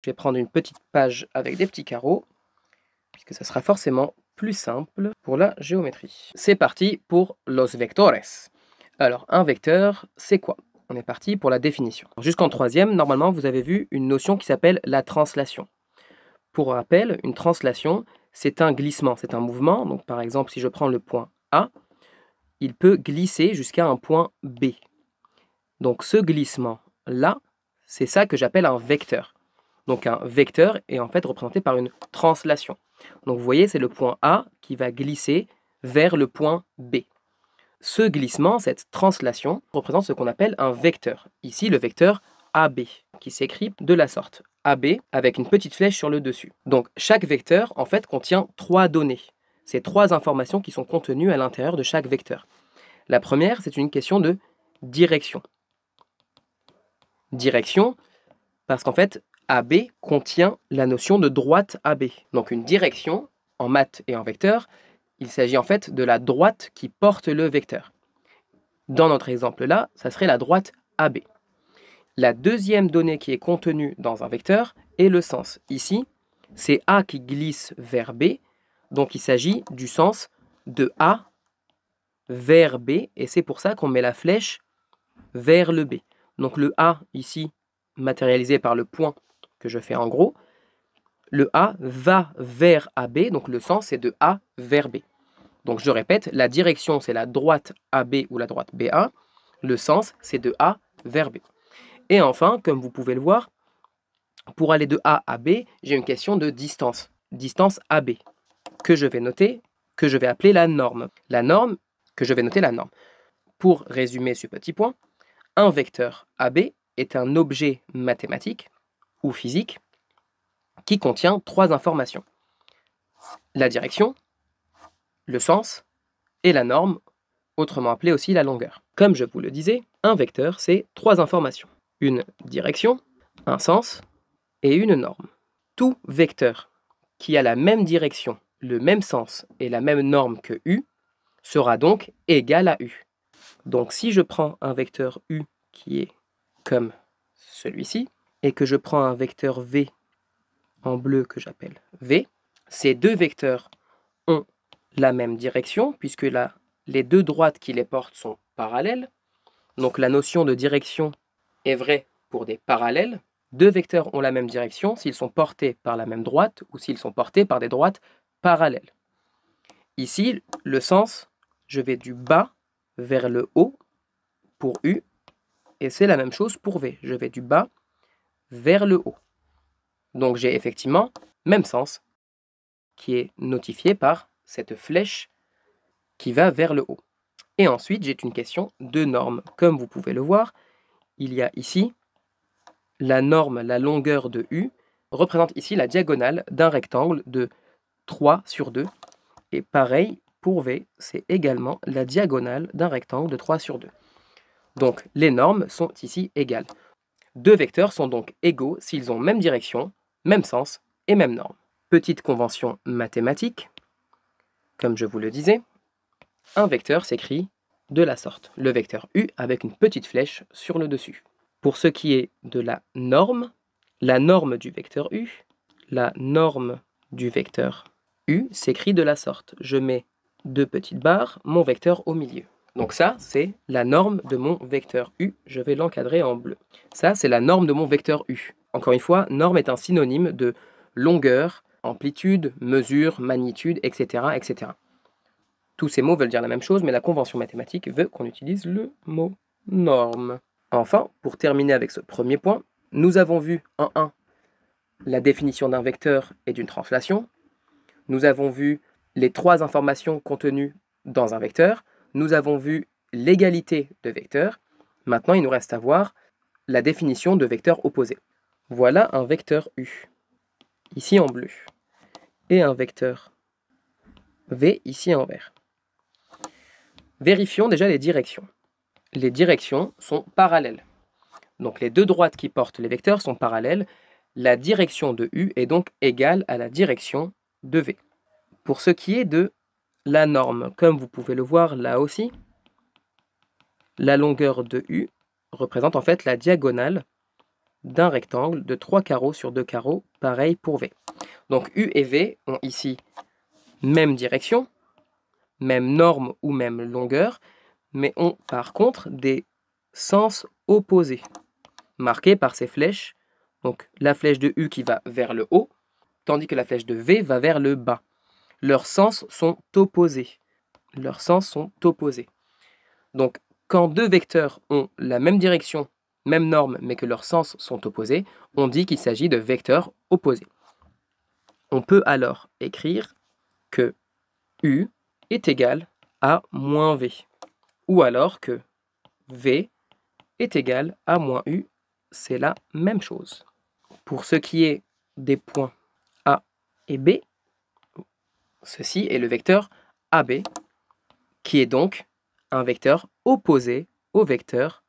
Je vais prendre une petite page avec des petits carreaux, puisque ça sera forcément plus simple pour la géométrie. C'est parti pour los vectores. Alors, un vecteur, c'est quoi? On est parti pour la définition. Jusqu'en troisième, normalement, vous avez vu une notion qui s'appelle la translation. Pour rappel, une translation, c'est un glissement, c'est un mouvement. Donc, par exemple, si je prends le point A, il peut glisser jusqu'à un point B. Donc, ce glissement-là, c'est ça que j'appelle un vecteur. Donc, un vecteur est en fait représenté par une translation. Donc, vous voyez, c'est le point A qui va glisser vers le point B. Ce glissement, cette translation, représente ce qu'on appelle un vecteur. Ici, le vecteur AB, qui s'écrit de la sorte. AB avec une petite flèche sur le dessus. Donc, chaque vecteur, en fait, contient 3 données. C'est 3 informations qui sont contenues à l'intérieur de chaque vecteur. La première, c'est une question de direction. Direction, parce qu'en fait, AB contient la notion de droite AB. Donc, une direction, en maths et en vecteur, il s'agit en fait de la droite qui porte le vecteur. Dans notre exemple-là, ça serait la droite AB. La deuxième donnée qui est contenue dans un vecteur est le sens. Ici, c'est A qui glisse vers B, donc il s'agit du sens de A vers B, et c'est pour ça qu'on met la flèche vers le B. Donc le A, ici, matérialisé par le point que je fais en gros, le A va vers AB, donc le sens c'est de A vers B. Donc je répète, la direction c'est la droite AB ou la droite BA, le sens c'est de A vers B. Et enfin, comme vous pouvez le voir, pour aller de A à B, j'ai une question de distance, distance AB, que je vais noter, que je vais appeler la norme. La norme, que je vais noter la norme. Pour résumer ce petit point, un vecteur AB est un objet mathématique ou physique qui contient 3 informations. La direction, le sens et la norme, autrement appelée aussi la longueur. Comme je vous le disais, un vecteur, c'est 3 informations. Une direction, un sens et une norme. Tout vecteur qui a la même direction, le même sens et la même norme que U sera donc égal à U. Donc si je prends un vecteur U qui est comme celui-ci, et que je prends un vecteur V en bleu que j'appelle V, ces deux vecteurs ont la même direction, puisque là, les deux droites qui les portent sont parallèles. Donc la notion de direction est vraie pour des parallèles. Deux vecteurs ont la même direction s'ils sont portés par la même droite ou s'ils sont portés par des droites parallèles. Ici, le sens, je vais du bas vers le haut pour U, et c'est la même chose pour V. Je vais du bas vers le haut. Donc j'ai effectivement même sens qui est notifié par cette flèche qui va vers le haut. Et ensuite, j'ai une question de norme. Comme vous pouvez le voir, il y a ici la norme, la longueur de U, représente ici la diagonale d'un rectangle de 3 sur 2. Et pareil, pour V, c'est également la diagonale d'un rectangle de 3 sur 2. Donc, les normes sont ici égales. Deux vecteurs sont donc égaux s'ils ont même direction, même sens et même norme. Petite convention mathématique, comme je vous le disais, un vecteur s'écrit de la sorte. Le vecteur U avec une petite flèche sur le dessus. Pour ce qui est de la norme du vecteur U, la norme du vecteur U s'écrit de la sorte. Je mets deux petites barres, mon vecteur au milieu. Donc ça, c'est la norme de mon vecteur U. Je vais l'encadrer en bleu. Ça, c'est la norme de mon vecteur U. Encore une fois, norme est un synonyme de longueur, amplitude, mesure, magnitude, etc., etc. Tous ces mots veulent dire la même chose, mais la convention mathématique veut qu'on utilise le mot norme. Enfin, pour terminer avec ce premier point, nous avons vu en 1 la définition d'un vecteur et d'une translation. Nous avons vu les 3 informations contenues dans un vecteur. Nous avons vu l'égalité de vecteurs. Maintenant, il nous reste à voir la définition de vecteurs opposés. Voilà un vecteur U, ici en bleu, et un vecteur V, ici en vert. Vérifions déjà les directions. Les directions sont parallèles. Donc les deux droites qui portent les vecteurs sont parallèles. La direction de U est donc égale à la direction de V. Pour ce qui est de la norme, comme vous pouvez le voir là aussi, la longueur de U représente en fait la diagonale d'un rectangle de 3 carreaux sur 2 carreaux, pareil pour V. Donc U et V ont ici même direction, même norme ou même longueur, mais ont par contre des sens opposés, marqués par ces flèches. Donc la flèche de U qui va vers le haut, tandis que la flèche de V va vers le bas. Leurs sens sont opposés. Leurs sens sont opposés. Donc quand deux vecteurs ont la même direction, même norme, mais que leurs sens sont opposés, on dit qu'il s'agit de vecteurs opposés. On peut alors écrire que U est égal à moins V, ou alors que V est égal à moins U, c'est la même chose. Pour ce qui est des points A et B, ceci est le vecteur AB, qui est donc un vecteur opposé au vecteur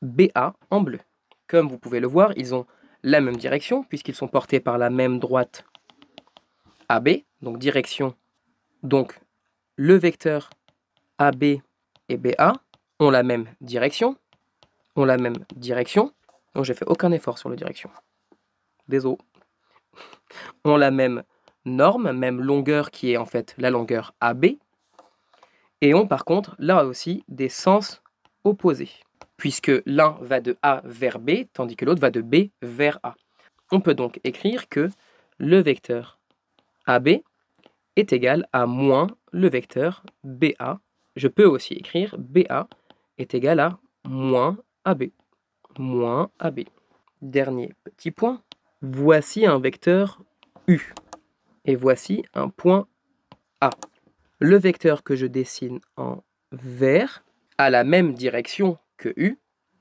BA en bleu. Comme vous pouvez le voir, ils ont la même direction, puisqu'ils sont portés par la même droite AB, donc direction. Donc le vecteur AB et BA ont la même direction, Donc j'ai fait aucun effort sur la direction. Désolé. Ont la même norme, même longueur qui est en fait la longueur AB, et ont par contre là aussi des sens opposés, puisque l'un va de A vers B, tandis que l'autre va de B vers A. On peut donc écrire que le vecteur AB est égal à moins le vecteur BA. Je peux aussi écrire BA est égal à moins AB. Moins AB. Dernier petit point. Voici un vecteur U. Et voici un point A. Le vecteur que je dessine en vert a la même direction que U,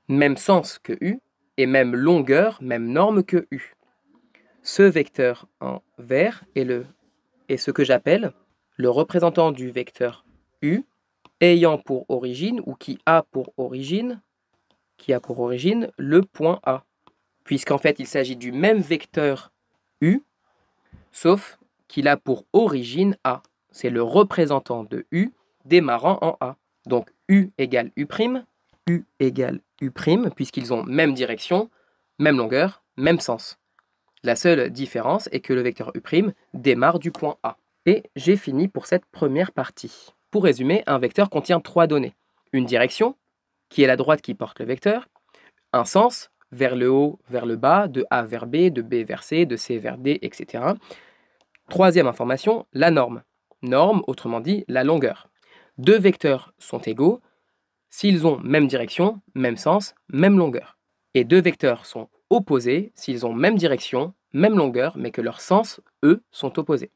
même sens que U, et même longueur, même norme que U. Ce vecteur en vert est ce que j'appelle le représentant du vecteur U ayant pour origine, ou qui a pour origine le point A. Puisqu'en fait, il s'agit du même vecteur U, sauf qu'il a pour origine A. C'est le représentant de U démarrant en A. Donc U égale U', U égale U', puisqu'ils ont même direction, même longueur, même sens. La seule différence est que le vecteur U' démarre du point A. Et j'ai fini pour cette première partie. Pour résumer, un vecteur contient 3 données. Une direction, qui est la droite qui porte le vecteur, un sens, vers le haut, vers le bas, de A vers B, de B vers C, de C vers D, etc. Troisième information, la norme. Norme, autrement dit, la longueur. Deux vecteurs sont égaux s'ils ont même direction, même sens, même longueur. Et deux vecteurs sont opposés s'ils ont même direction, même longueur, mais que leurs sens, eux, sont opposés.